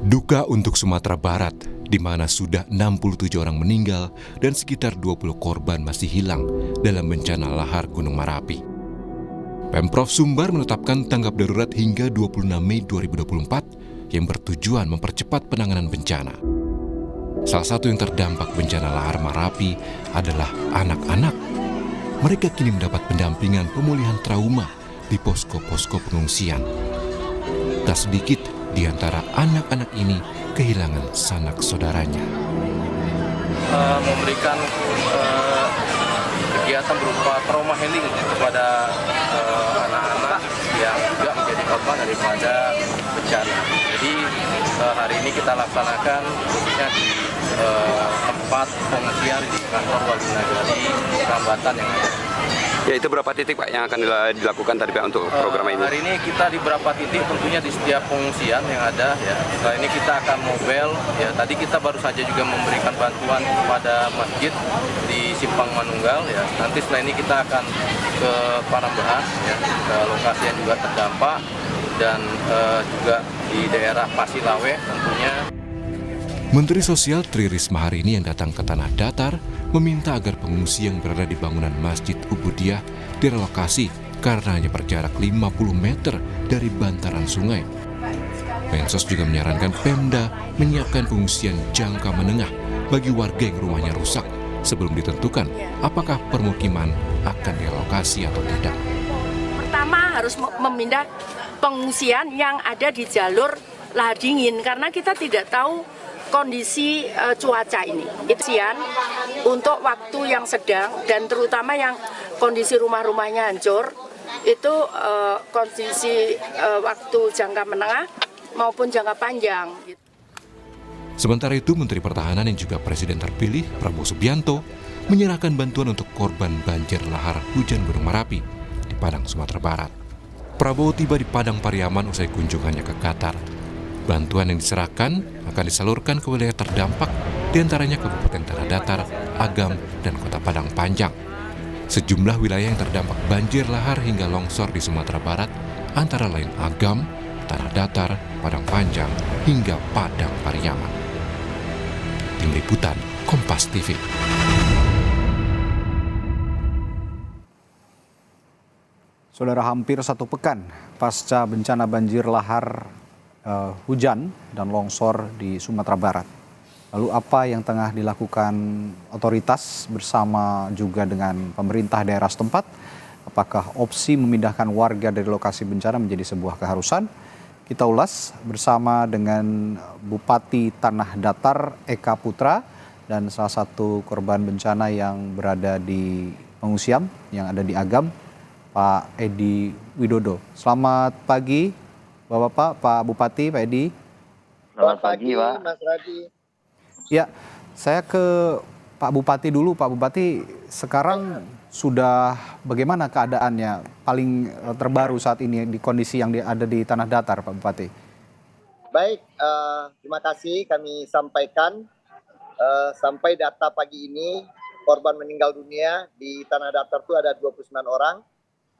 Duka untuk Sumatera Barat, di mana sudah 67 orang meninggal dan sekitar 20 korban masih hilang dalam bencana lahar Gunung Merapi. Pemprov Sumbar menetapkan tanggap darurat hingga 26 Mei 2024 yang bertujuan mempercepat penanganan bencana. Salah satu yang terdampak bencana lahar Merapi adalah anak-anak. Mereka kini mendapat pendampingan pemulihan trauma di posko-posko pengungsian. Tak sedikit di antara anak-anak ini kehilangan sanak saudaranya. Memberikan kegiatan berupa trauma healing kepada anak-anak yang juga menjadi korban daripada bencana. Jadi hari ini kita laksanakan khususnya di tempat pengungsian di kantor Wali Nagari Rambatan yang ada. Ya, itu berapa titik Pak yang akan dilakukan tadi Pak untuk program ini? Hari ini kita di beberapa titik tentunya di setiap pengungsian yang ada ya. Setelah ini kita akan mobile ya. Tadi kita baru saja juga memberikan bantuan kepada masjid di Simpang Manunggal ya. Nanti setelah ini kita akan ke Parambahan ya, ke lokasi yang juga terdampak dan juga di daerah Pasilawe tentunya. Menteri Sosial Tri Risma hari ini yang datang ke Tanah Datar meminta agar pengungsi yang berada di bangunan Masjid Ubudiyah direlokasi karena hanya berjarak 50 meter dari bantaran sungai. Mensos juga menyarankan Pemda menyiapkan pengungsian jangka menengah bagi warga yang rumahnya rusak sebelum ditentukan apakah permukiman akan direlokasi atau tidak. Pertama harus memindah pengungsian yang ada di jalur lahar dingin karena kita tidak tahu kondisi cuaca ini. Isian untuk waktu yang sedang dan terutama yang kondisi rumah-rumahnya hancur itu kondisi waktu jangka menengah maupun jangka panjang. Sementara itu, Menteri Pertahanan yang juga Presiden terpilih Prabowo Subianto menyerahkan bantuan untuk korban banjir lahar hujan Gunung Merapi di Padang, Sumatera Barat. Prabowo tiba di Padang Pariaman usai kunjungannya ke Qatar. Bantuan yang diserahkan akan disalurkan ke wilayah terdampak, diantaranya Kabupaten Tanah Datar, Agam, dan Kota Padang Panjang. Sejumlah wilayah yang terdampak banjir lahar hingga longsor di Sumatera Barat, antara lain Agam, Tanah Datar, Padang Panjang, hingga Padang Pariaman. Tim Liputan, Kompas TV. Saudara, hampir satu pekan pasca bencana banjir lahar hujan dan longsor di Sumatera Barat. Lalu apa yang tengah dilakukan otoritas bersama juga dengan pemerintah daerah setempat? Apakah opsi memindahkan warga dari lokasi bencana menjadi sebuah keharusan? Kita ulas bersama dengan Bupati Tanah Datar Eka Putra dan salah satu korban bencana yang berada di pengungsian yang ada di Agam, Pak Edi Widodo. Selamat pagi Bapak-bapak, Pak Bupati, Pak Edi. Selamat pagi, Pak. Mas Radi. Ya, saya ke Pak Bupati dulu. Pak Bupati, sekarang sudah bagaimana keadaannya paling terbaru saat ini di kondisi yang ada di Tanah Datar, Pak Bupati? Baik, terima kasih kami sampaikan. Sampai data pagi ini, korban meninggal dunia di Tanah Datar itu ada 29 orang.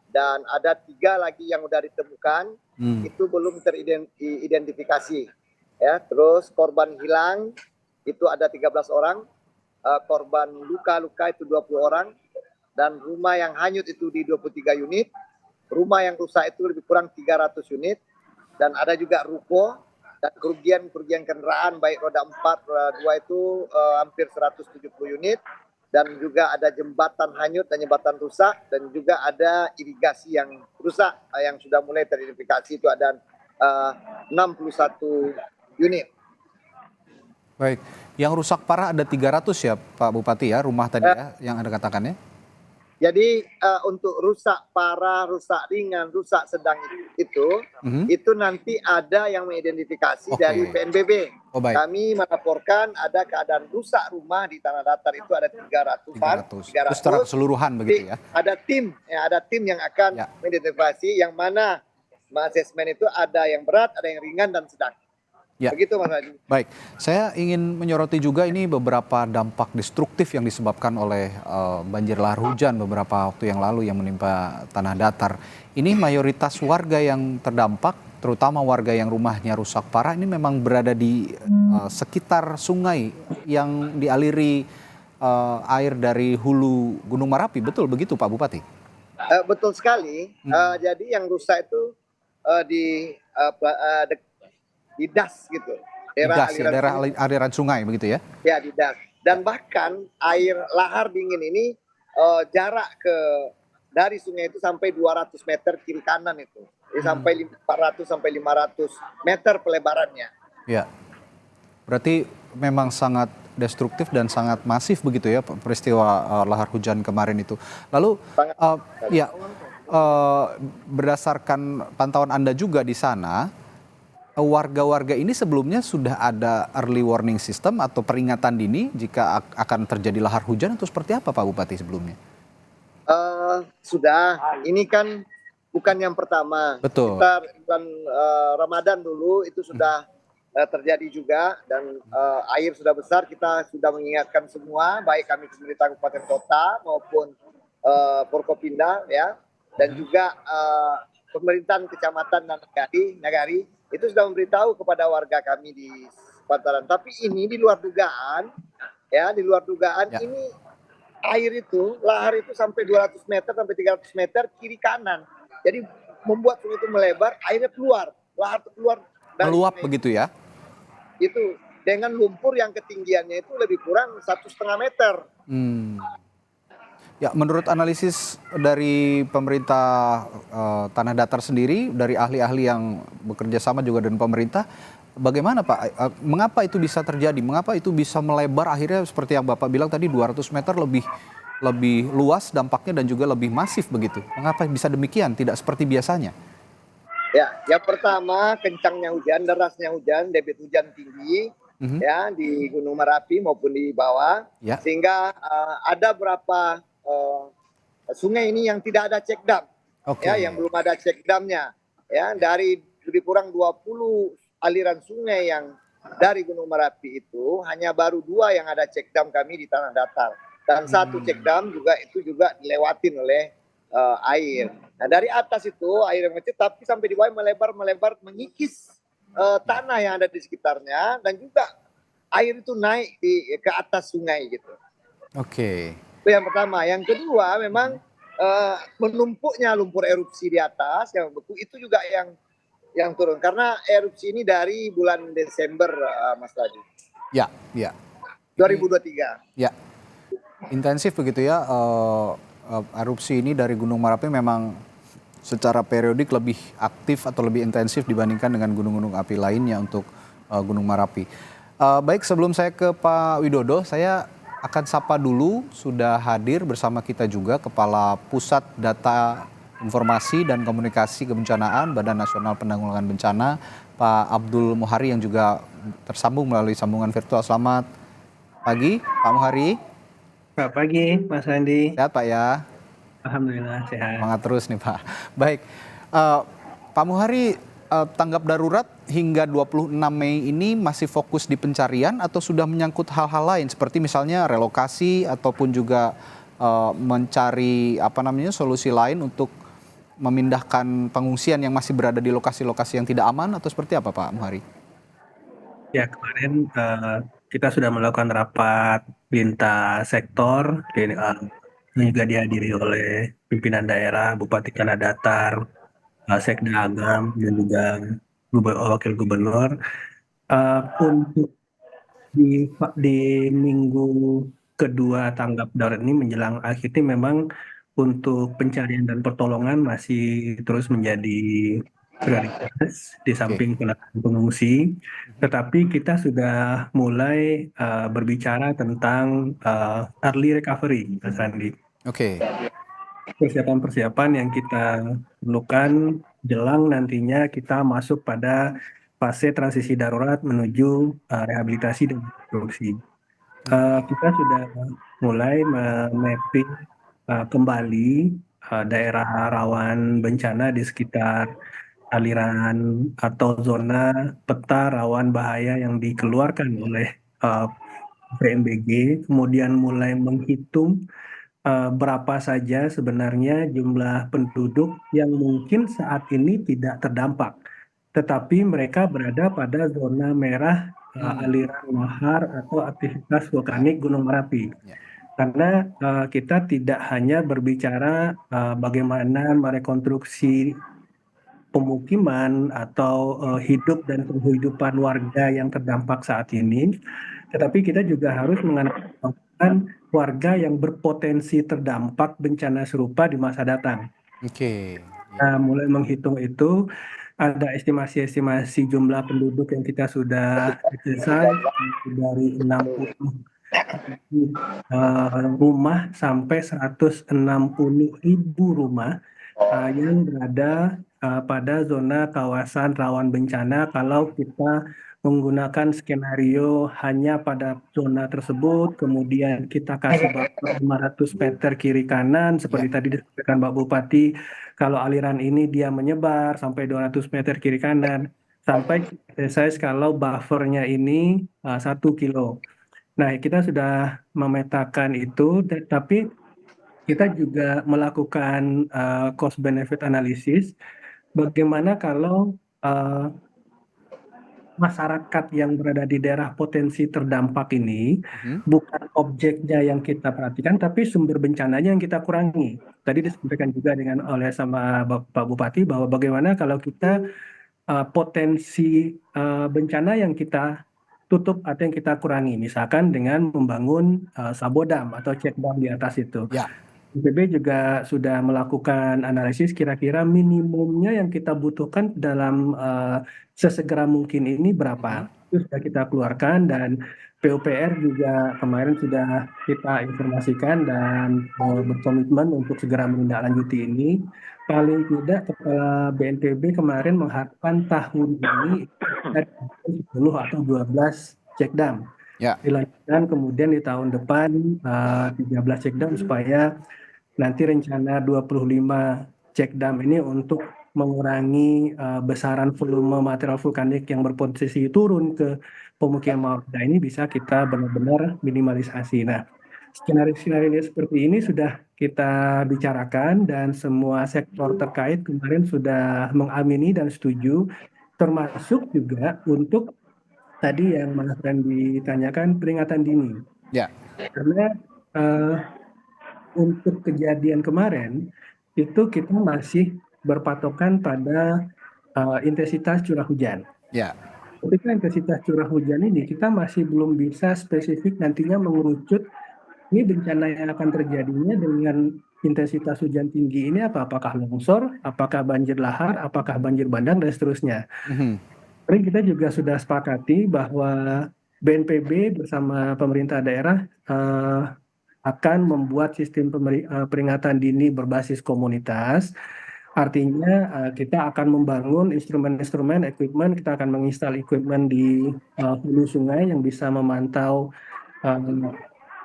Dan ada 3 lagi yang sudah ditemukan, itu belum teridentifikasi. Ya, terus korban hilang itu ada 13 orang, korban luka-luka itu 20 orang, dan rumah yang hanyut itu di 23 unit, rumah yang rusak itu lebih kurang 300 unit, dan ada juga ruko, dan kerugian kendaraan baik roda 4, roda 2 itu hampir 170 unit, dan juga ada jembatan hanyut dan jembatan rusak, dan juga ada irigasi yang rusak yang sudah mulai teridentifikasi itu ada 61 unit. Baik, yang rusak parah ada 300 ya Pak Bupati ya, rumah tadi ya yang Anda katakan ya? Jadi untuk rusak parah, rusak ringan, rusak sedang itu nanti ada yang mengidentifikasi dari PNBB. Oh, baik. Kami melaporkan ada keadaan rusak rumah di Tanah Datar itu ada 300-an. 300. Itu secara keseluruhan begitu ya? Ada tim yang akan mengidentifikasi yang mana asesmen itu ada yang berat, ada yang ringan dan sedang. Ya. Begitu Mas Hadi. Baik, saya ingin menyoroti juga ini beberapa dampak destruktif yang disebabkan oleh banjir lahar hujan beberapa waktu yang lalu yang menimpa Tanah Datar. Ini mayoritas warga yang terdampak terutama warga yang rumahnya rusak parah ini memang berada di sekitar sungai yang dialiri air dari hulu Gunung Merapi, betul begitu Pak Bupati? Betul sekali. Jadi yang rusak itu di di das gitu, Di das, ya, daerah sungai. aliran sungai begitu ya? Ya, di das. Dan bahkan air lahar dingin ini jarak dari sungai itu sampai 200 meter kiri kanan itu. Jadi sampai 400 sampai 500 meter pelebarannya. Ya. Berarti memang sangat destruktif dan sangat masif begitu ya peristiwa lahar hujan kemarin itu. Lalu ya berdasarkan pantauan Anda juga di sana, warga-warga ini sebelumnya sudah ada early warning system atau peringatan dini jika akan terjadi lahar hujan atau seperti apa Pak Bupati sebelumnya? Sudah, ini kan bukan yang pertama. Betul. Kita bulan Ramadan dulu itu sudah terjadi juga, dan air sudah besar. Kita sudah mengingatkan semua, baik kami pemerintah kabupaten kota maupun Forkopimda ya, dan juga pemerintahan kecamatan dan nagari itu sudah memberitahu kepada warga kami di Pantaran. Tapi ini di luar dugaan ya, di luar dugaan Ya. ini air itu, lahar itu sampai 200 meter sampai 300 meter kiri kanan. Jadi membuat sungai itu melebar, airnya keluar, lahar itu keluar dari Meluap sungai begitu ya? itu dengan lumpur yang ketinggiannya itu lebih kurang 1,5 meter. Ya, menurut analisis dari pemerintah Tanah Datar sendiri, dari ahli-ahli yang bekerja sama juga dengan pemerintah, bagaimana Pak? Mengapa itu bisa terjadi? Mengapa itu bisa melebar akhirnya seperti yang Bapak bilang tadi 200 meter lebih luas dampaknya dan juga lebih masif begitu? Mengapa bisa demikian? Tidak seperti biasanya? Ya, yang pertama kencangnya hujan, derasnya hujan, debit hujan tinggi ya di Gunung Merapi maupun di bawah, Ya. sehingga ada beberapa sungai ini yang tidak ada check dam. Oke. Ya, yang belum ada check damnya. Ya, dari lebih kurang 20 aliran sungai yang dari Gunung Merapi itu hanya baru 2 yang ada check dam kami di Tanah Datar, dan 1 check dam juga itu juga dilewatin oleh air. Nah, dari atas itu air yang kecil tapi sampai di bawah melebar mengikis tanah yang ada di sekitarnya, dan juga air itu naik ke atas sungai gitu. Oke. Itu yang pertama. Yang kedua memang menumpuknya lumpur erupsi di atas yang beku itu juga yang turun, karena erupsi ini dari bulan Desember Mas Ladi Ya, ya. 2023. Ya. Intensif begitu ya. Erupsi ini dari Gunung Merapi memang secara periodik lebih aktif atau lebih intensif dibandingkan dengan gunung-gunung api lainnya untuk Gunung Merapi. Baik, sebelum saya ke Pak Widodo, saya akan sapa dulu, sudah hadir bersama kita juga Kepala Pusat Data Informasi dan Komunikasi Kebencanaan Badan Nasional Penanggulangan Bencana, Pak Abdul Muhari, yang juga tersambung melalui sambungan virtual. Selamat pagi, Pak Muhari. Selamat pagi, Mas Andi. Sehat Pak ya? Alhamdulillah sehat. Semangat terus nih Pak. Baik, Pak Muhari, tanggap darurat hingga 26 Mei ini masih fokus di pencarian atau sudah menyangkut hal-hal lain seperti misalnya relokasi ataupun juga mencari solusi lain untuk memindahkan pengungsian yang masih berada di lokasi-lokasi yang tidak aman atau seperti apa Pak Muhari? Ya, kemarin kita sudah melakukan rapat lintas sektor yang juga dihadiri oleh pimpinan daerah, Bupati Tanah Datar, Sekda Agam, dan juga Wakil Gubernur. Untuk di minggu kedua tanggap darurat ini menjelang akhir ini memang untuk pencarian dan pertolongan masih terus menjadi prioritas di samping penanganan pengungsi, tetapi kita sudah mulai berbicara tentang early recovery, Mas Randi. Oke. Persiapan-persiapan yang kita perlukan jelang nantinya kita masuk pada fase transisi darurat menuju rehabilitasi dan rekonstruksi. Kita sudah mulai mapping kembali daerah rawan bencana di sekitar aliran atau zona peta rawan bahaya yang dikeluarkan oleh BMBG, kemudian mulai menghitung berapa saja sebenarnya jumlah penduduk yang mungkin saat ini tidak terdampak tetapi mereka berada pada zona merah aliran lahar atau aktivitas vulkanik Gunung Merapi. Ya. Karena kita tidak hanya berbicara bagaimana merekonstruksi pemukiman atau hidup dan penghidupan warga yang terdampak saat ini, tetapi kita juga harus menganalisa warga yang berpotensi terdampak bencana serupa di masa datang. Oke. Nah, mulai menghitung itu, ada estimasi-estimasi jumlah penduduk yang kita sudah selesai dari 60 rumah sampai 160.000 rumah yang berada pada zona kawasan rawan bencana kalau kita menggunakan skenario hanya pada zona tersebut, kemudian kita kasih buffer 500 meter kiri kanan, seperti tadi disampaikan Pak Bupati, kalau aliran ini dia menyebar sampai 200 meter kiri kanan, sampai selesai kalau buffernya ini 1 kilo. Nah, kita sudah memetakan itu, tapi kita juga melakukan cost benefit analysis. Bagaimana kalau masyarakat yang berada di daerah potensi terdampak ini bukan objeknya yang kita perhatikan, tapi sumber bencananya yang kita kurangi. Tadi disampaikan juga oleh sama Pak Bupati bahwa bagaimana kalau kita potensi bencana yang kita tutup atau yang kita kurangi, misalkan dengan membangun sabodam atau check dam di atas itu. Ya. BPB juga sudah melakukan analisis kira-kira minimumnya yang kita butuhkan dalam sesegera mungkin ini berapa. Itu sudah kita keluarkan dan PUPR juga kemarin sudah kita informasikan dan berkomitmen untuk segera menindaklanjuti ini. Paling tidak Kepala BNPB kemarin mengharapkan tahun ini ada 10 atau 12 check dam. Ya. Dilanjutkan kemudian di tahun depan 13 check dam supaya nanti rencana 25 check dam ini untuk mengurangi besaran volume material vulkanik yang berpotensi turun ke pemukiman warga ini bisa kita benar-benar minimalisasi. Nah, skenario-skenario seperti ini sudah kita bicarakan dan semua sektor terkait kemarin sudah mengamini dan setuju, termasuk juga untuk tadi yang Mas Randy ditanyakan peringatan dini. Ya. Karena untuk kejadian kemarin itu kita masih berpatokan pada intensitas curah hujan. Ya. Ketika intensitas curah hujan ini kita masih belum bisa spesifik nantinya mengerucut ini bencana yang akan terjadinya dengan intensitas hujan tinggi ini apakah longsor, apakah banjir lahar, apakah banjir bandang dan seterusnya. Kemarin kita juga sudah sepakati bahwa BNPB bersama pemerintah daerah akan membuat sistem peringatan dini berbasis komunitas. Artinya kita akan membangun instrumen-instrumen, equipment, kita akan menginstal equipment di hulu sungai yang bisa memantau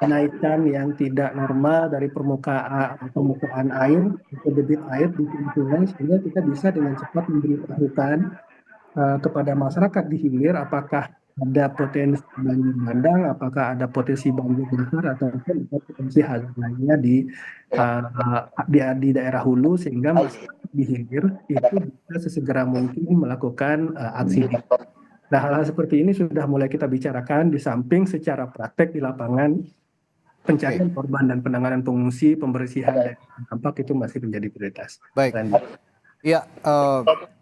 kenaikan yang tidak normal dari permukaan air atau debit air di sungai, sehingga kita bisa dengan cepat memberitahukan kepada masyarakat di hilir apakah ada potensi banjir bandang, apakah ada potensi banjir lahar ataupun ada potensi hal lainnya di daerah hulu, sehingga masyarakat di hilir itu bisa sesegera mungkin melakukan aksi. Nah, hal-hal seperti ini sudah mulai kita bicarakan di samping secara praktek di lapangan pencarian korban dan penanganan pengungsi, pembersihan dan dampak itu masih menjadi prioritas. Baik. Iya,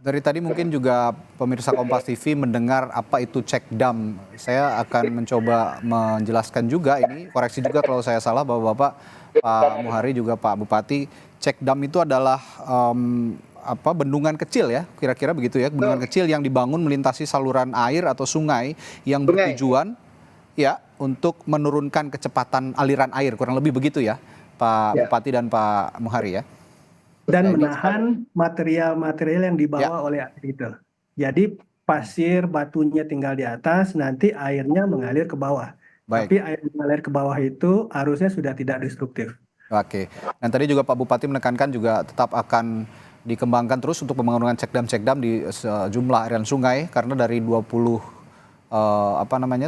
dari tadi mungkin juga pemirsa Kompas TV mendengar apa itu check dam. Saya akan mencoba menjelaskan juga ini, koreksi juga kalau saya salah Bapak-bapak, Pak Muhari juga Pak Bupati, check dam itu adalah bendungan kecil ya, kira-kira begitu ya, bendungan kecil yang dibangun melintasi saluran air atau sungai yang bertujuan ya untuk menurunkan kecepatan aliran air, kurang lebih begitu ya, Pak Bupati dan Pak Muhari ya. Dan menahan material-material yang dibawa oleh air itu. Jadi pasir, batunya tinggal di atas, nanti airnya mengalir ke bawah. Tapi air mengalir ke bawah itu arusnya sudah tidak destruktif. Oke. Dan tadi juga Pak Bupati menekankan juga tetap akan dikembangkan terus untuk pembangunan check dam di sejumlah aliran sungai, karena dari 20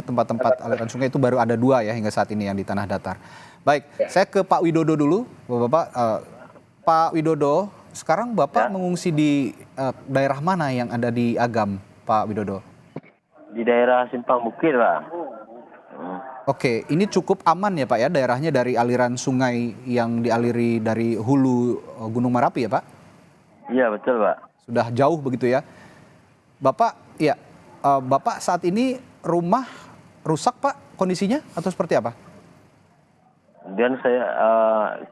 tempat-tempat aliran sungai itu baru ada 2 ya hingga saat ini yang di tanah datar. Baik, saya ke Pak Widodo dulu, Bapak. Pak Widodo, sekarang Bapak mengungsi di daerah mana yang ada di Agam, Pak Widodo? Di daerah Simpang Bukit, Pak. Oke, ini cukup aman ya Pak ya daerahnya dari aliran sungai yang dialiri dari hulu Gunung Merapi ya Pak? Iya, betul, Pak. Sudah jauh begitu ya. Bapak, ya, Bapak saat ini rumah rusak Pak kondisinya atau seperti apa? Dan saya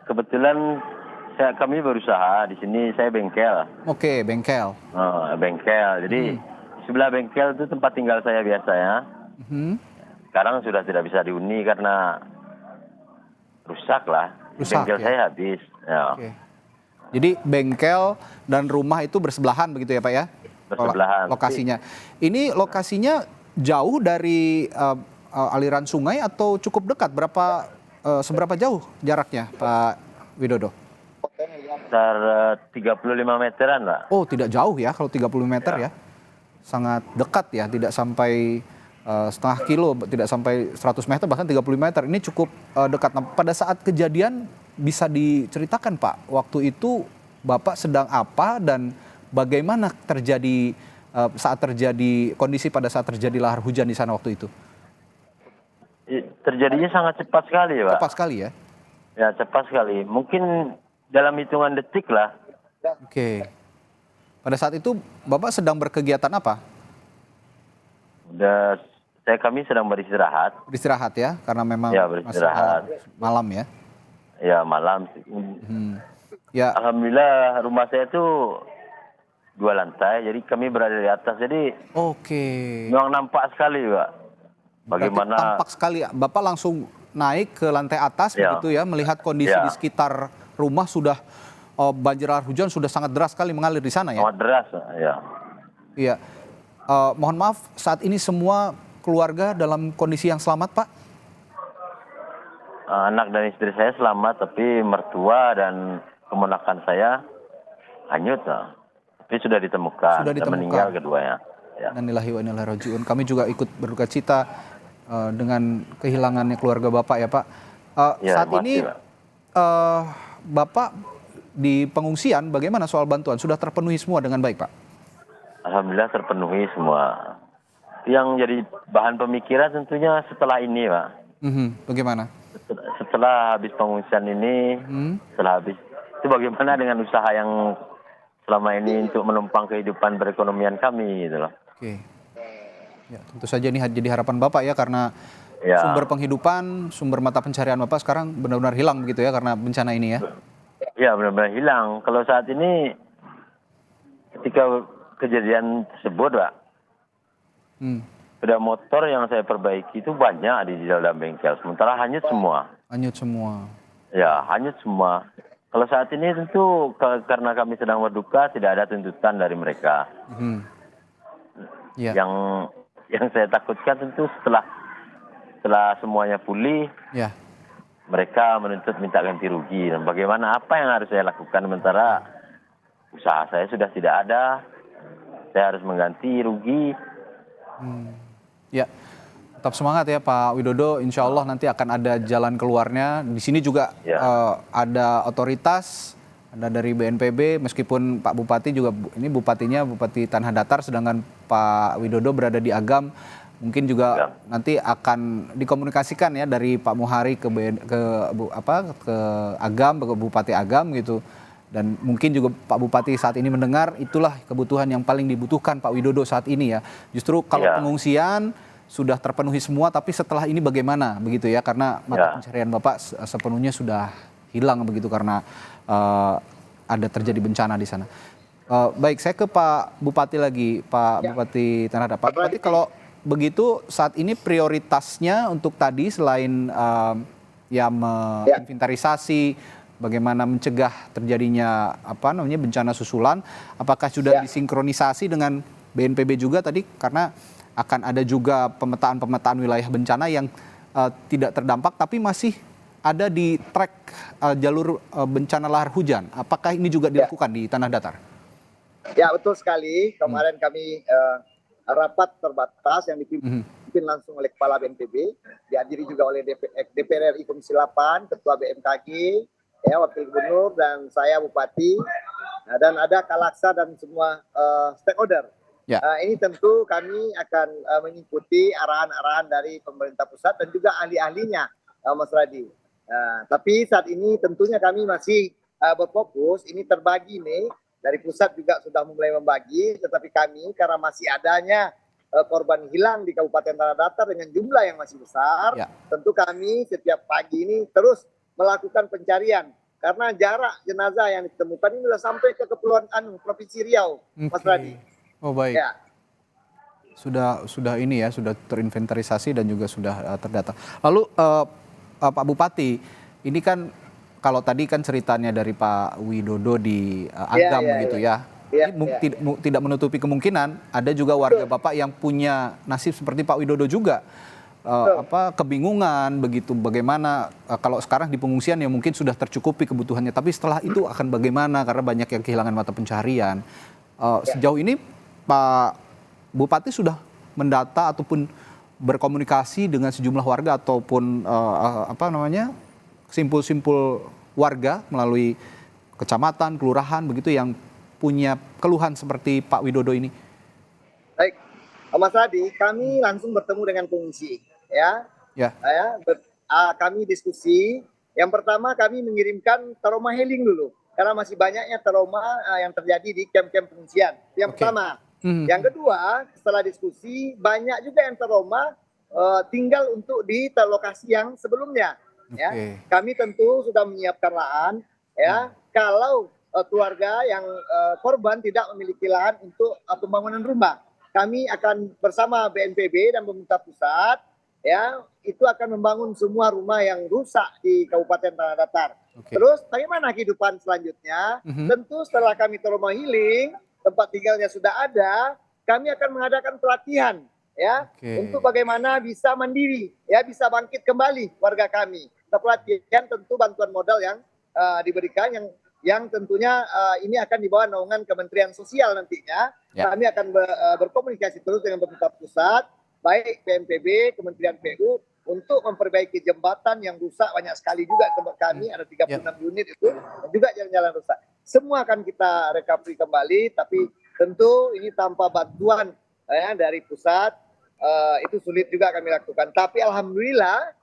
kebetulan kami berusaha di sini, saya bengkel. Oke, bengkel. Bengkel. Jadi sebelah bengkel itu tempat tinggal saya biasanya. Sekarang sudah tidak bisa dihuni karena rusak lah. Rusak, Bengkel ya? saya habis. Ya. Oke. Jadi bengkel dan rumah itu bersebelahan begitu ya Pak ya? Bersebelahan. Lokasinya. Ini lokasinya jauh dari aliran sungai atau cukup dekat? Seberapa jauh jaraknya Pak Widodo? Sekitar 35 meteran, Pak. Oh, tidak jauh ya kalau 30 meter ya. Sangat dekat ya, tidak sampai setengah kilo, tidak sampai 100 meter, bahkan 30 meter. Ini cukup dekat. Nah, pada saat kejadian bisa diceritakan Pak, waktu itu Bapak sedang apa dan bagaimana kondisi pada saat terjadi lahar hujan di sana waktu itu? Terjadinya sangat cepat sekali, Pak. Cepat sekali ya? Ya, cepat sekali. Mungkin dalam hitungan detik lah. Oke. Pada saat itu Bapak sedang berkegiatan apa? Kami sedang beristirahat. Beristirahat ya, karena memang Ya, beristirahat. malam ya. Ya, malam. Ya. Alhamdulillah rumah saya itu 2 lantai, jadi kami berada di atas. Jadi Oke. memang nampak sekali, Pak. Bagaimana? Berarti tampak sekali. Bapak langsung naik ke lantai atas begitu ya, melihat kondisi di sekitar rumah sudah banjir lahar hujan sudah sangat deras sekali mengalir di sana ya. Sangat deras, ya. Iya. Mohon maaf, saat ini semua keluarga dalam kondisi yang selamat, Pak? Anak dan istri saya selamat, tapi mertua dan keponakan saya hanyut. Tapi sudah ditemukan. Sudah ditemukan. Dan meninggal keduanya. Ya. Innalillahi wa inna ilaihi raji'un. Kami juga ikut berduka cita dengan kehilangannya keluarga Bapak ya, Pak. Saat ini Bapak di pengungsian bagaimana soal bantuan? Sudah terpenuhi semua dengan baik, Pak? Alhamdulillah terpenuhi semua. Yang jadi bahan pemikiran tentunya setelah ini, Pak. Bagaimana? Setelah habis pengungsian ini, setelah habis itu bagaimana dengan usaha yang selama ini untuk menumpang kehidupan perekonomian kami, gitu loh. Oke. Ya, tentu saja ini jadi harapan Bapak ya, karena sumber penghidupan, sumber mata pencarian Bapak sekarang benar-benar hilang begitu ya karena bencana ini ya. Ya, benar-benar hilang. Kalau saat ini ketika kejadian tersebut, Pak, sepeda motor yang saya perbaiki itu banyak di dalam bengkel. Sementara hanyut semua. Hanyut semua. Ya, hanyut semua. Kalau saat ini tentu karena kami sedang berduka, tidak ada tuntutan dari mereka. Ya. Yang saya takutkan tentu setelah semuanya pulih, mereka menuntut minta ganti rugi. Dan bagaimana, apa yang harus saya lakukan sementara usaha saya sudah tidak ada, saya harus mengganti rugi. Ya, tetap semangat ya Pak Widodo. Insya Allah nanti akan ada jalan keluarnya. Di sini juga ada otoritas, ada dari BNPB. Meskipun Pak Bupati juga ini bupatinya Bupati Tanah Datar, sedangkan Pak Widodo berada di Agam. Mungkin juga nanti akan dikomunikasikan ya dari Pak Muhari ke Agam, ke Bupati Agam gitu. Dan mungkin juga Pak Bupati saat ini mendengar itulah kebutuhan yang paling dibutuhkan Pak Widodo saat ini ya. Justru kalau pengungsian sudah terpenuhi semua, tapi setelah ini bagaimana begitu ya? Karena mata pencarian Bapak sepenuhnya sudah hilang begitu karena ada terjadi bencana di sana. Baik, saya ke Pak Bupati lagi, Pak Bupati Tanah Datar. Pak Bupati, kalau begitu saat ini prioritasnya untuk tadi selain menginventarisasi, bagaimana mencegah terjadinya bencana susulan, apakah sudah disinkronisasi dengan BNPB juga tadi, karena akan ada juga pemetaan wilayah bencana yang tidak terdampak tapi masih ada di track jalur bencana lahar hujan. Apakah ini juga dilakukan di Tanah Datar? Ya, betul sekali. Kemarin kami rapat terbatas yang dipimpin langsung oleh Kepala BNPB, dihadiri juga oleh DPR RI Komisi 8, Ketua BMKG, Wakil Gubernur, dan saya Bupati. Nah, dan ada Kalaksa dan semua stakeholder. Ya. Ini tentu kami akan mengikuti arahan-arahan dari pemerintah pusat dan juga ahli-ahlinya, Mas Radi. Tapi saat ini tentunya kami masih berfokus, ini terbagi nih, dari pusat juga sudah mulai membagi, tetapi kami karena masih adanya korban hilang di Kabupaten Tanah Datar dengan jumlah yang masih besar, tentu kami setiap pagi ini terus melakukan pencarian. Karena jarak jenazah yang ditemukan ini sudah sampai ke Kepulauan Provinsi Riau, Mas Radi. Oh baik. Ya. Sudah ini ya, sudah terinventarisasi dan juga sudah terdata. Lalu Pak Bupati, ini kan kalau tadi kan ceritanya dari Pak Widodo di Agam begitu ya. Ini tidak menutupi kemungkinan ada juga warga Bapak yang punya nasib seperti Pak Widodo juga. Kebingungan begitu bagaimana kalau sekarang di pengungsian ya mungkin sudah tercukupi kebutuhannya, tapi setelah itu akan bagaimana karena banyak yang kehilangan mata pencaharian. Sejauh ini Pak Bupati sudah mendata ataupun berkomunikasi dengan sejumlah warga ataupun simpul-simpul warga melalui kecamatan, kelurahan begitu yang punya keluhan seperti Pak Widodo ini. Baik, Mas Radi, kami langsung bertemu dengan pengungsi, ya. Kami diskusi. Yang pertama kami mengirimkan trauma healing dulu, karena masih banyaknya trauma yang terjadi di kamp-kamp pengungsian. Yang pertama. Yang kedua, setelah diskusi banyak juga yang trauma tinggal untuk di lokasi yang sebelumnya. Ya, kami tentu sudah menyiapkan lahan. Ya, kalau keluarga yang korban tidak memiliki lahan untuk pembangunan rumah, kami akan bersama BNPB dan pemerintah pusat, ya, itu akan membangun semua rumah yang rusak di Kabupaten Tanah Datar. Terus bagaimana kehidupan selanjutnya? Tentu setelah kami trauma healing, tempat tinggalnya sudah ada, kami akan mengadakan pelatihan, ya, untuk bagaimana bisa mandiri, ya, bisa bangkit kembali warga kami. Pelatihan tentu bantuan modal yang diberikan, yang tentunya ini akan di bawah naungan Kementerian Sosial nantinya. Kami akan berkomunikasi terus dengan pemerintah pusat, baik BNPB, Kementerian PU, untuk memperbaiki jembatan yang rusak banyak sekali juga tempat kami, ada 36 unit itu, dan juga jalan-jalan rusak. Semua akan kita recovery kembali, tapi tentu ini tanpa bantuan dari pusat, itu sulit juga kami lakukan. Tapi alhamdulillah,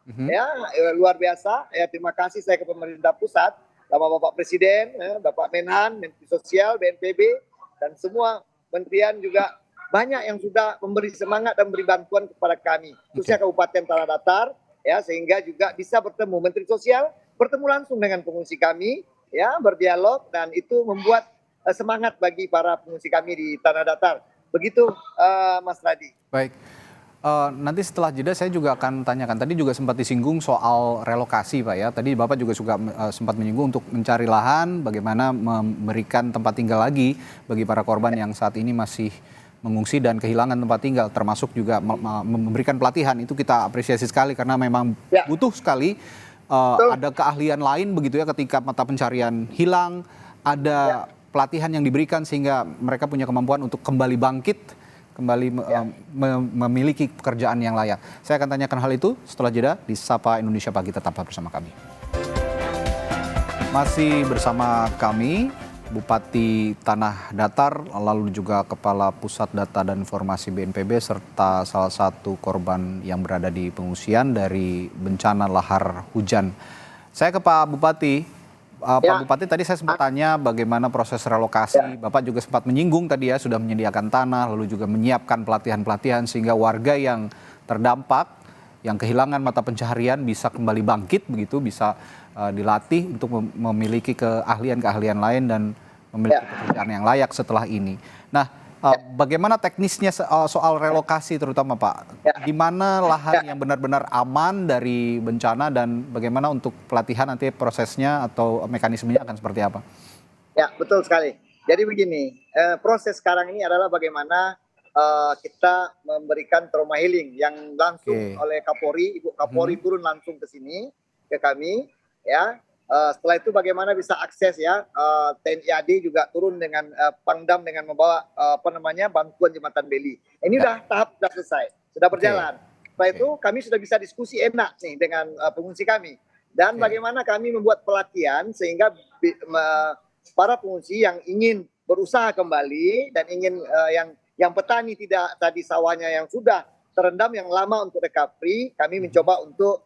luar biasa. Ya, terima kasih saya ke pemerintah pusat, sama Bapak Presiden, Bapak Menhan, Menteri Sosial, BNPB, dan semua kementerian juga banyak yang sudah memberi semangat dan memberi bantuan kepada kami, khususnya Kabupaten Tanah Datar, ya, sehingga juga bisa bertemu Menteri Sosial, bertemu langsung dengan pengungsi kami, ya, berdialog, dan itu membuat semangat bagi para pengungsi kami di Tanah Datar. Begitu, Mas Radi. Baik. Nanti setelah jeda saya juga akan tanyakan. Tadi juga sempat disinggung soal relokasi, Pak, ya. Tadi Bapak juga sempat menyinggung untuk mencari lahan, bagaimana memberikan tempat tinggal lagi bagi para korban yang saat ini masih mengungsi dan kehilangan tempat tinggal, termasuk juga memberikan pelatihan. Itu kita apresiasi sekali karena memang butuh sekali ada keahlian lain begitu ya, ketika mata pencarian hilang, ada pelatihan yang diberikan sehingga mereka punya kemampuan untuk kembali bangkit, kembali memiliki pekerjaan yang layak. Saya akan tanyakan hal itu setelah jeda di Sapa Indonesia Pagi. Tetaplah bersama kami. Masih bersama kami Bupati Tanah Datar, lalu juga Kepala Pusat Data dan Informasi BNPB, serta salah satu korban yang berada di pengungsian dari bencana lahar hujan. Saya ke Pak Bupati. Pak Bupati, tadi saya sempat tanya bagaimana proses relokasi. Bapak juga sempat menyinggung tadi ya, sudah menyediakan tanah, lalu juga menyiapkan pelatihan-pelatihan sehingga warga yang terdampak, yang kehilangan mata pencaharian bisa kembali bangkit begitu, bisa dilatih untuk memiliki keahlian-keahlian lain dan memiliki pekerjaan yang layak setelah ini. Nah, bagaimana teknisnya soal relokasi terutama, Pak? Di mana lahan yang benar-benar aman dari bencana dan bagaimana untuk pelatihan nanti prosesnya atau mekanismenya akan seperti apa? Ya, betul sekali. Jadi begini, proses sekarang ini adalah bagaimana kita memberikan trauma healing yang langsung oleh Kapolri, Ibu Kapolri turun langsung ke sini, ke kami, ya. Setelah itu bagaimana bisa akses, ya, TNI AD juga turun dengan Pangdam dengan membawa bantuan jembatan Beli. Ini tahap sudah selesai, sudah berjalan. Setelah itu kami sudah bisa diskusi enak nih dengan pengungsi kami, dan bagaimana kami membuat pelatihan sehingga para pengungsi yang ingin berusaha kembali dan ingin yang petani tidak tadi sawahnya yang sudah terendam yang lama untuk recovery, kami mencoba untuk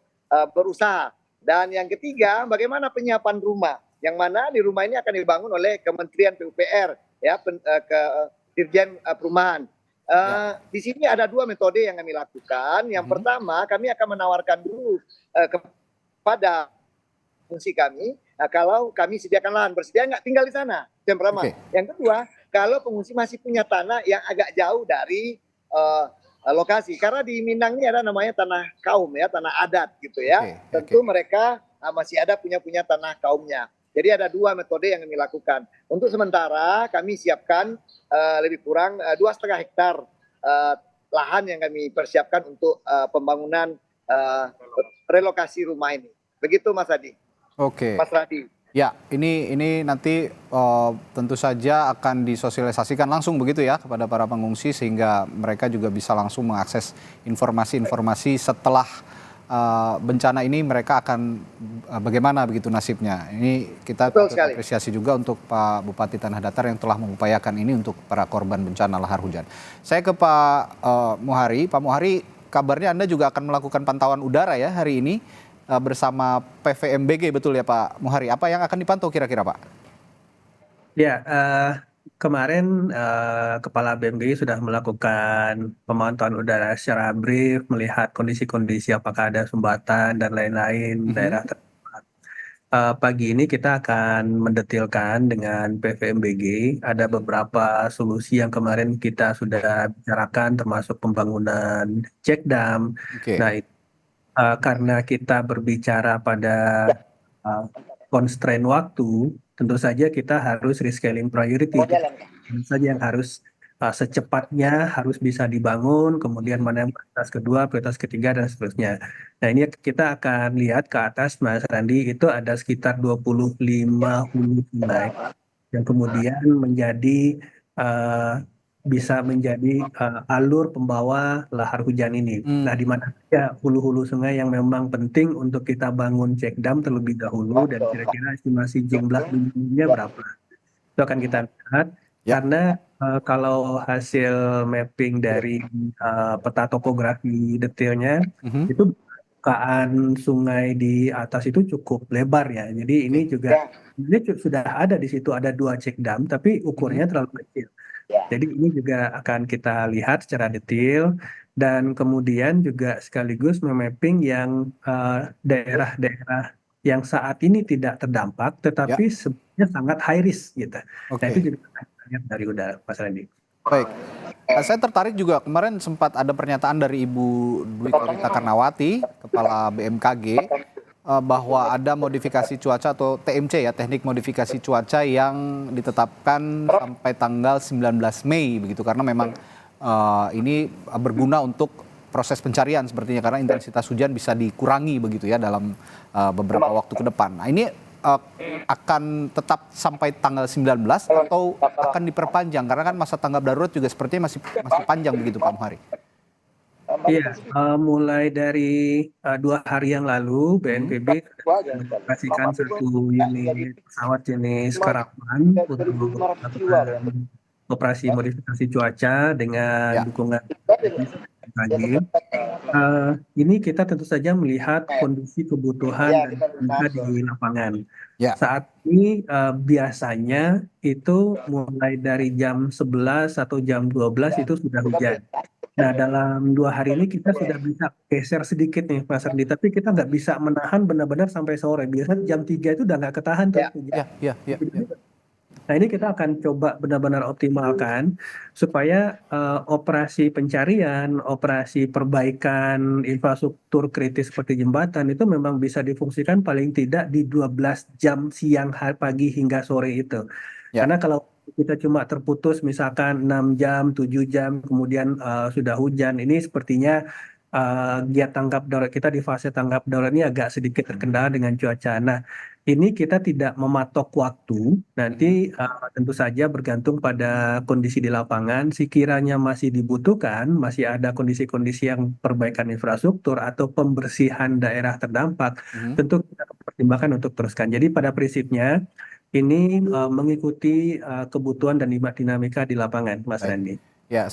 berusaha. Dan yang ketiga, bagaimana penyiapan rumah, yang mana di rumah ini akan dibangun oleh Kementerian PUPR, ya, Dirjen Perumahan. Di sini ada 2 metode yang kami lakukan. Yang pertama, kami akan menawarkan dulu kepada fungsi kami, kalau kami sediakan lahan, bersedia nggak tinggal di sana. Yang pertama. Yang kedua, kalau pengungsi masih punya tanah yang agak jauh dari lokasi, karena di Minang ini ada namanya tanah kaum, ya, tanah adat gitu ya. Tentu mereka masih ada punya tanah kaumnya. Jadi ada 2 metode yang kami lakukan. Untuk sementara kami siapkan lebih kurang 2,5 hektar lahan yang kami persiapkan untuk pembangunan relokasi rumah ini. Begitu Mas Adi. Oke. Mas Radi. Ya, ini nanti tentu saja akan disosialisasikan langsung begitu ya kepada para pengungsi sehingga mereka juga bisa langsung mengakses informasi-informasi setelah bencana ini mereka akan bagaimana begitu nasibnya. Ini kita apresiasi juga untuk Pak Bupati Tanah Datar yang telah mengupayakan ini untuk para korban bencana lahar hujan. Saya ke Pak Muhari. Pak Muhari, kabarnya Anda juga akan melakukan pantauan udara ya hari ini bersama PVMBG, betul ya Pak Muhari? Apa yang akan dipantau kira-kira Pak? Ya, kemarin Kepala BMGI sudah melakukan pemantauan udara secara brief, melihat kondisi-kondisi apakah ada sumbatan dan lain-lain daerah terdekat. Pagi ini kita akan mendetilkan dengan PVMBG, ada beberapa solusi yang kemarin kita sudah bicarakan termasuk pembangunan check dam. Nah, karena kita berbicara pada constraint waktu, tentu saja kita harus rescaling priority. Tentu saja yang harus secepatnya harus bisa dibangun, kemudian mana yang prioritas kedua, prioritas ketiga, dan seterusnya. Nah, ini kita akan lihat ke atas, Mas Randi, itu ada sekitar 25 hulu sungai yang kemudian menjadi bisa menjadi alur pembawa lahar hujan ini. Nah, di mana saja hulu-hulu sungai yang memang penting untuk kita bangun check dam terlebih dahulu dan kira-kira estimasi jumlah bibitnya berapa. Itu akan kita lihat karena kalau hasil mapping dari peta topografi detailnya itu bukaan sungai di atas itu cukup lebar ya. Jadi ini juga ini sudah ada di situ ada 2 check dam tapi ukurnya terlalu kecil. Jadi ini juga akan kita lihat secara detail dan kemudian juga sekaligus memapping yang daerah-daerah yang saat ini tidak terdampak tetapi sebenarnya sangat high risk gitu. Nah itu juga akan kita lihat dari udara, Mas Randy. Baik, saya tertarik juga kemarin sempat ada pernyataan dari Ibu Dwi Korita Karnawati, Kepala BMKG, bahwa ada modifikasi cuaca atau TMC ya, teknik modifikasi cuaca yang ditetapkan sampai tanggal 19 Mei begitu karena memang ini berguna untuk proses pencarian sepertinya karena intensitas hujan bisa dikurangi begitu ya dalam beberapa waktu ke depan. Nah, ini akan tetap sampai tanggal 19 atau akan diperpanjang karena kan masa tanggap darurat juga sepertinya masih panjang begitu Pak Muhari. Iya, mulai dari 2 hari yang lalu BNPB mengoperasikan 1 unit pesawat jenis Caravan untuk melakukan operasi modifikasi cuaca dengan dukungan BMKG. Ini kita tentu saja melihat kondisi kebutuhan dan juga di lapangan. Saat ini biasanya itu mulai dari jam 11 atau jam 12 itu sudah hujan. Nah, dalam 2 hari ini kita sudah bisa geser sedikit nih, Mas Randi. Tapi kita nggak bisa menahan benar-benar sampai sore. Biasanya jam 3 itu udah nggak ketahan. Nah, ini kita akan coba benar-benar optimalkan supaya operasi pencarian, operasi perbaikan infrastruktur kritis seperti jembatan itu memang bisa difungsikan paling tidak di 12 jam siang, pagi hingga sore itu. Karena kalau kita cuma terputus misalkan 6 jam, 7 jam, kemudian sudah hujan, ini sepertinya giat tanggap darurat kita di fase tanggap darurat ini agak sedikit terkendala dengan cuaca. Nah, ini kita tidak mematok waktu, nanti tentu saja bergantung pada kondisi di lapangan, sekiranya masih dibutuhkan, masih ada kondisi-kondisi yang perbaikan infrastruktur atau pembersihan daerah terdampak, tentu kita pertimbangkan untuk teruskan. Jadi pada prinsipnya, ini mengikuti kebutuhan dan dinamika di lapangan, Mas Baik. Randy. Ya,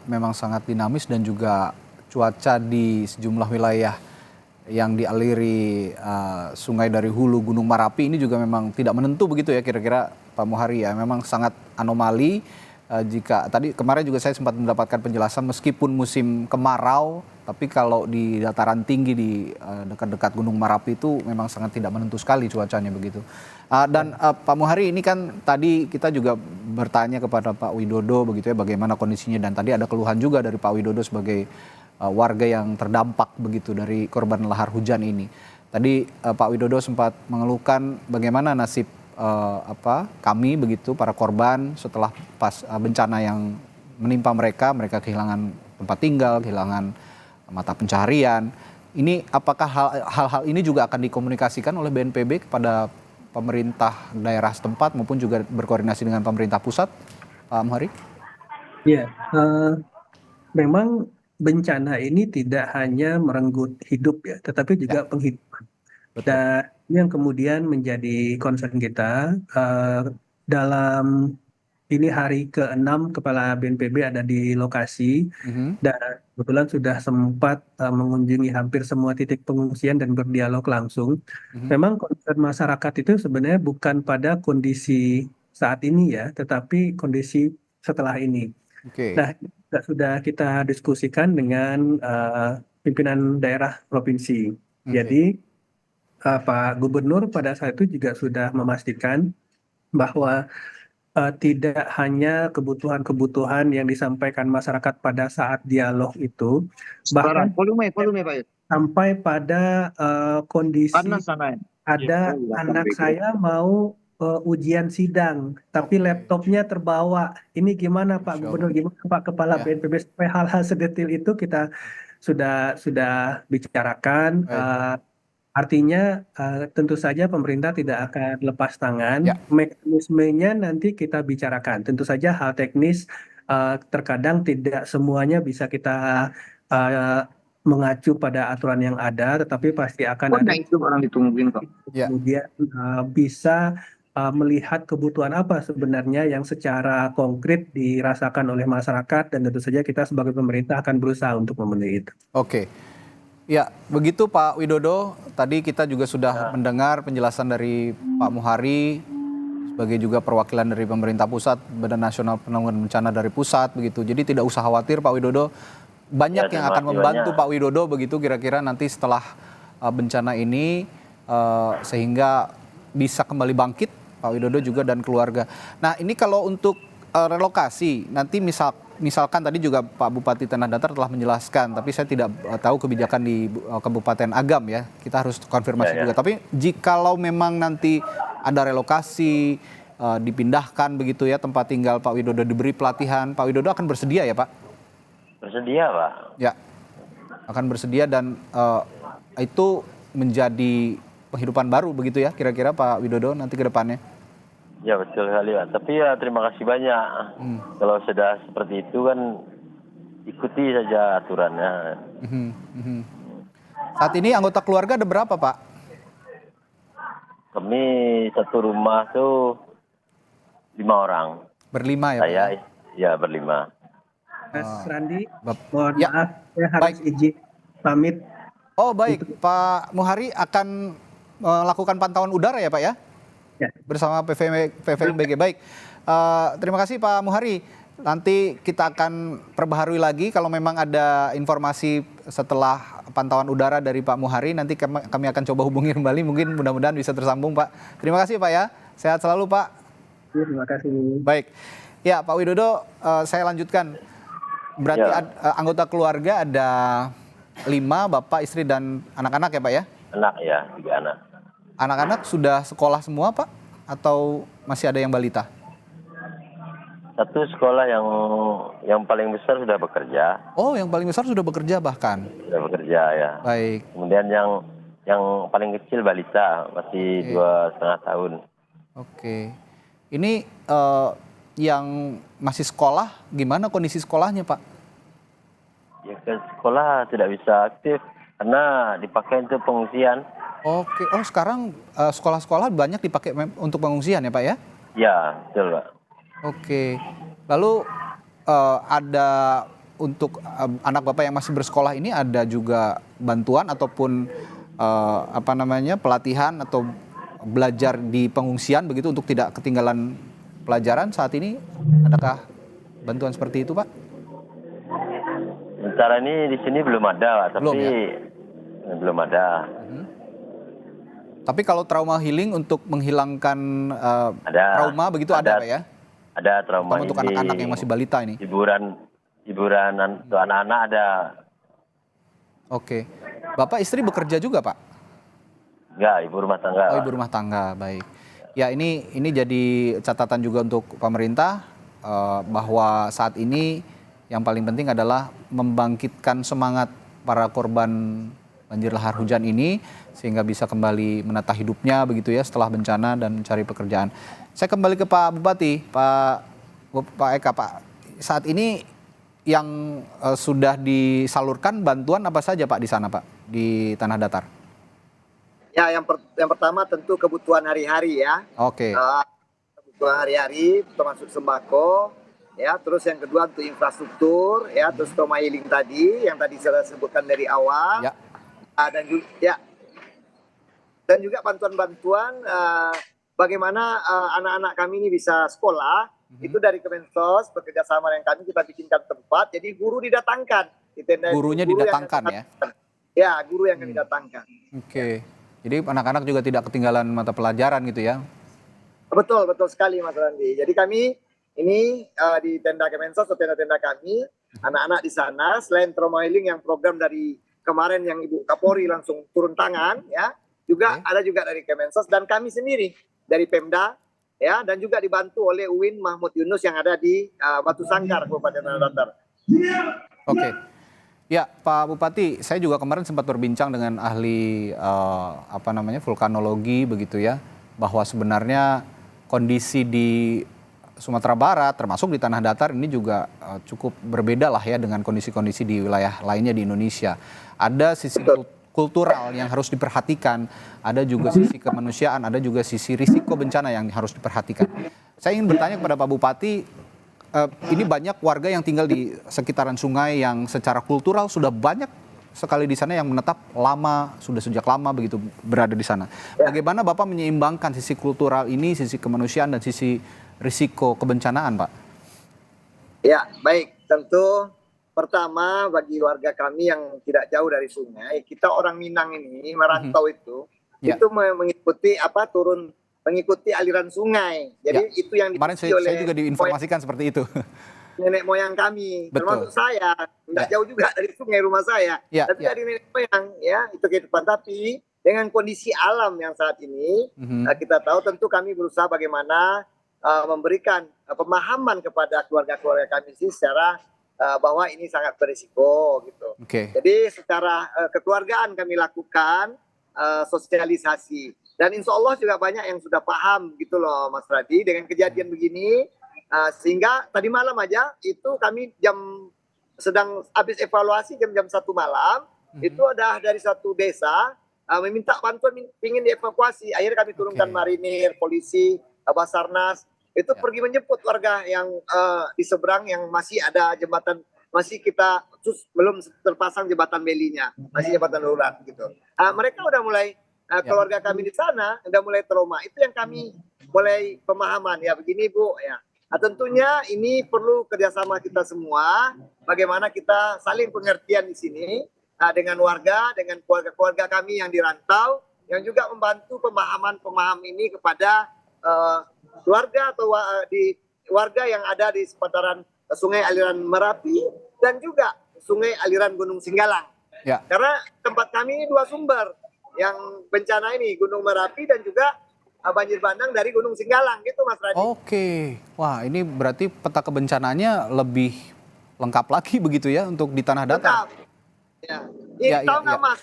memang sangat dinamis dan juga cuaca di sejumlah wilayah yang dialiri sungai dari hulu Gunung Merapi ini juga memang tidak menentu begitu ya kira-kira Pak Muhari ya. Memang sangat anomali jika tadi kemarin juga saya sempat mendapatkan penjelasan meskipun musim kemarau tapi kalau di dataran tinggi di dekat-dekat Gunung Merapi itu memang sangat tidak menentu sekali cuacanya begitu. Dan Pak Muhari ini kan tadi kita juga bertanya kepada Pak Widodo begitu ya bagaimana kondisinya dan tadi ada keluhan juga dari Pak Widodo sebagai warga yang terdampak begitu dari korban lahar hujan ini. Tadi Pak Widodo sempat mengeluhkan bagaimana nasib kami begitu para korban setelah pas bencana yang menimpa mereka kehilangan tempat tinggal, kehilangan mata pencaharian. Ini apakah hal-hal ini juga akan dikomunikasikan oleh BNPB kepada pemerintah daerah setempat maupun juga berkoordinasi dengan pemerintah pusat, Pak Muhari? Ya, memang bencana ini tidak hanya merenggut hidup ya, tetapi juga penghidupan. Betul. Dan ini yang kemudian menjadi concern kita dalam ini hari ke-6 Kepala BNPB ada di lokasi dan kebetulan sudah sempat mengunjungi hampir semua titik pengungsian dan berdialog langsung. Memang concern masyarakat itu sebenarnya bukan pada kondisi saat ini ya, tetapi kondisi setelah ini. Nah, sudah kita diskusikan dengan pimpinan daerah provinsi. Jadi Pak Gubernur pada saat itu juga sudah memastikan bahwa tidak hanya kebutuhan-kebutuhan yang disampaikan masyarakat pada saat dialog itu, bahkan sampai pada kondisi ada anak saya mau ujian sidang, tapi laptopnya terbawa. Ini gimana Pak Gubernur, gimana Pak Kepala BNPB sampai hal-hal sedetil itu kita sudah bicarakan. Artinya tentu saja pemerintah tidak akan lepas tangan. Mekanismenya nanti kita bicarakan. Tentu saja hal teknis terkadang tidak semuanya bisa kita mengacu pada aturan yang ada, tetapi pasti akan ada kemudian bisa melihat kebutuhan apa sebenarnya yang secara konkret dirasakan oleh masyarakat dan tentu saja kita sebagai pemerintah akan berusaha untuk memenuhi itu. Oke. Ya, begitu Pak Widodo. Tadi kita juga sudah mendengar penjelasan dari Pak Muhari sebagai juga perwakilan dari pemerintah pusat, Badan Nasional Penanggulangan Bencana dari pusat begitu. Jadi tidak usah khawatir Pak Widodo. Banyak yang akan membantu Pak Widodo begitu kira-kira nanti setelah bencana ini sehingga bisa kembali bangkit Pak Widodo juga dan keluarga. Nah, ini kalau untuk relokasi nanti misalkan tadi juga Pak Bupati Tanah Datar telah menjelaskan, tapi saya tidak tahu kebijakan di Kabupaten Agam ya. Kita harus konfirmasi juga. Tapi jikalau memang nanti ada relokasi, dipindahkan begitu ya tempat tinggal Pak Widodo diberi pelatihan, Pak Widodo akan bersedia ya Pak? Bersedia Pak. Ya, akan bersedia dan itu menjadi penghidupan baru begitu ya kira-kira Pak Widodo nanti ke depannya? Ya betul sekali Pak, tapi ya terima kasih banyak. Kalau sudah seperti itu kan ikuti saja aturannya. Saat ini anggota keluarga ada berapa Pak? Kami satu rumah tuh 5 orang. Berlima ya Pak? Saya ya berlima. Mas Randi, mohon maaf saya harus izin pamit. Oh baik, Pak Muhari akan melakukan pantauan udara ya Pak ya? Bersama PVMBG. Baik, terima kasih Pak Muhari. Nanti kita akan perbaharui lagi kalau memang ada informasi setelah pantauan udara dari Pak Muhari. Nanti kami akan coba hubungi kembali, mungkin mudah-mudahan bisa tersambung Pak. Terima kasih Pak ya, sehat selalu Pak. Terima kasih. Baik, ya Pak Widodo, saya lanjutkan. Berarti anggota keluarga ada 5, Bapak, istri, dan anak-anak ya Pak ya? Anak ya, 3 anak. Anak-anak sudah sekolah semua Pak? Atau masih ada yang balita? Satu sekolah yang paling besar sudah bekerja. Oh, yang paling besar sudah bekerja bahkan? Sudah bekerja ya. Baik. Kemudian yang paling kecil balita, masih 2,5 tahun. Oke. Ini yang masih sekolah, gimana kondisi sekolahnya Pak? Ya ke sekolah tidak bisa aktif karena dipakai untuk pengungsian. Oke, oh sekarang sekolah-sekolah banyak dipakai untuk pengungsian ya Pak ya? Ya, betul Pak. Oke, lalu ada untuk anak Bapak yang masih bersekolah ini ada juga bantuan ataupun pelatihan atau belajar di pengungsian begitu untuk tidak ketinggalan pelajaran saat ini? Adakah bantuan seperti itu Pak? Sementara ini di sini belum ada Pak, tapi Belum, ya? belum ada. Tapi kalau trauma healing untuk menghilangkan Ada. trauma begitu ada Pak ya? Ada trauma Terutama untuk ini. anak-anak yang masih balita ini. Hiburan untuk anak-anak ada. Oke. Bapak istri bekerja juga Pak? Enggak, ibu rumah tangga. Oh, ibu rumah tangga, baik. Ya ini jadi catatan juga untuk pemerintah bahwa saat ini yang paling penting adalah membangkitkan semangat para korban banjir lahar hujan ini sehingga bisa kembali menata hidupnya begitu ya setelah bencana dan mencari pekerjaan. Saya kembali ke Pak Bupati, Pak Eka, Pak. Saat ini yang sudah disalurkan bantuan apa saja Pak di sana Pak, di Tanah Datar? Ya, yang pertama tentu kebutuhan hari-hari ya. Oke. Kebutuhan hari-hari termasuk sembako, ya. Terus yang kedua untuk infrastruktur, ya. Terus trauma healing tadi, yang tadi saya sebutkan dari awal. Ya. Dan juga bantuan-bantuan bagaimana anak-anak kami ini bisa sekolah. Itu dari Kemensos bekerja sama dengan kami kita bikinkan tempat. Jadi guru didatangkan. Gurunya didatangkan ya? Ya, guru yang didatangkan. Oke. Jadi anak-anak juga tidak ketinggalan mata pelajaran gitu ya? Betul sekali Mas Randi. Jadi kami ini di tenda Kemensos atau tenda-tenda kami, anak-anak di sana selain trauma healing yang program dari kemarin yang Ibu Kapolri langsung turun tangan ya, juga ada juga dari Kemensos dan kami sendiri dari Pemda ya, dan juga dibantu oleh UIN Mahmud Yunus yang ada di Batu Sangkar Kabupaten Tanah Datar. Oke. Ya, Pak Bupati, saya juga kemarin sempat berbincang dengan ahli vulkanologi begitu ya, bahwa sebenarnya kondisi di Sumatera Barat termasuk di Tanah Datar ini juga cukup berbeda lah ya dengan kondisi-kondisi di wilayah lainnya di Indonesia. Ada sisi kultural yang harus diperhatikan, ada juga sisi kemanusiaan, ada juga sisi risiko bencana yang harus diperhatikan. Saya ingin bertanya kepada Pak Bupati, ini banyak warga yang tinggal di sekitaran sungai yang secara kultural sudah banyak sekali di sana yang menetap lama, sudah sejak lama begitu berada di sana. Bagaimana Bapak menyeimbangkan sisi kultural ini, sisi kemanusiaan dan sisi risiko kebencanaan, Pak? Ya, baik. Tentu pertama bagi warga kami yang tidak jauh dari sungai, kita orang Minang ini merantau itu mengikuti aliran sungai. Jadi itu yang kemarin saya juga diinformasikan seperti itu. Nenek moyang kami, betul. Termasuk saya, tidak jauh juga dari sungai rumah saya, tapi dari nenek moyang, ya itu kehidupan. Tapi dengan kondisi alam yang saat ini, kita tahu tentu kami berusaha bagaimana memberikan pemahaman kepada keluarga-keluarga kami secara bahwa ini sangat berisiko gitu. Jadi secara kekeluargaan kami lakukan sosialisasi. Dan insya Allah juga banyak yang sudah paham gitu loh Mas Radi dengan kejadian begini. Sehingga tadi malam aja itu kami sedang habis evaluasi jam-jam 1 malam. Itu ada dari satu desa meminta bantuan ingin dievakuasi. Akhirnya kami turunkan marinir, polisi, Basarnas. Itu pergi menjemput warga yang di seberang yang masih ada jembatan, masih kita belum terpasang jembatan belinya, masih jembatan darurat gitu. Mereka udah mulai keluarga kami di sana udah mulai trauma. Itu yang kami mulai pemahaman ya begini Bu ya. Tentunya ini perlu kerjasama kita semua. Bagaimana kita saling pengertian di sini dengan warga, dengan keluarga-keluarga kami yang dirantau, yang juga membantu pemahaman ini kepada keluarga atau di warga yang ada di seputaran sungai aliran Merapi dan juga sungai aliran Gunung Singgalang. Ya. Karena tempat kami ini 2 sumber yang bencana ini, Gunung Merapi dan juga banjir bandang dari Gunung Singgalang gitu Mas Radi. Oke, wah ini berarti peta kebencananya lebih lengkap lagi begitu ya untuk di Tanah Datar. Ya. Tahu nggak Mas,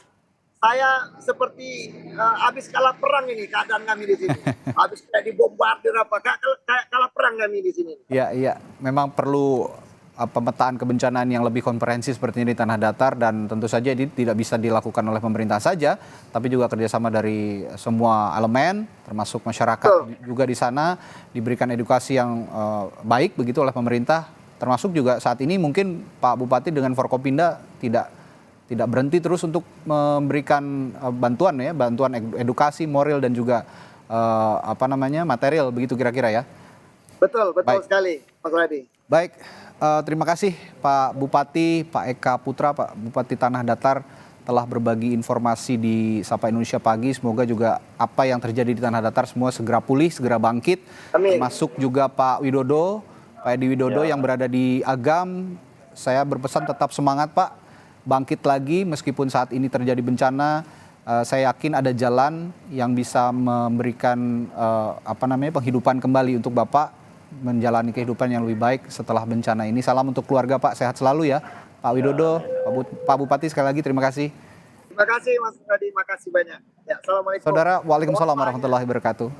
saya seperti habis kalah perang ini keadaan kami di sini. Habis kayak dibombardir kayak kalah perang kami di sini. Iya, memang perlu pemetaan kebencanaan yang lebih komprehensif seperti ini di tanah datar, dan tentu saja ini tidak bisa dilakukan oleh pemerintah saja, tapi juga kerjasama dari semua elemen, termasuk masyarakat juga di sana, diberikan edukasi yang baik begitu oleh pemerintah, termasuk juga saat ini mungkin Pak Bupati dengan Forkopimda tidak berhenti terus untuk memberikan bantuan ya, bantuan edukasi, moral dan juga material begitu kira-kira ya. Betul sekali, Mas Radi. Baik, terima kasih Pak Bupati, Pak Eka Putra, Pak Bupati Tanah Datar telah berbagi informasi di Sapa Indonesia Pagi. Semoga juga apa yang terjadi di Tanah Datar semua segera pulih, segera bangkit. Amin. Termasuk juga Pak Widodo, Pak Edi Widodo yang berada di Agam. Saya berpesan tetap semangat Pak, bangkit lagi meskipun saat ini terjadi bencana. Saya yakin ada jalan yang bisa memberikan penghidupan kembali untuk Bapak menjalani kehidupan yang lebih baik setelah bencana ini. Salam untuk keluarga Pak, sehat selalu ya Pak Widodo, Pak Bupati, sekali lagi terima kasih. Terima kasih Mas Radi, makasih banyak. Ya, assalamualaikum. Saudara, waalaikumsalam warahmatullahi wabarakatuh.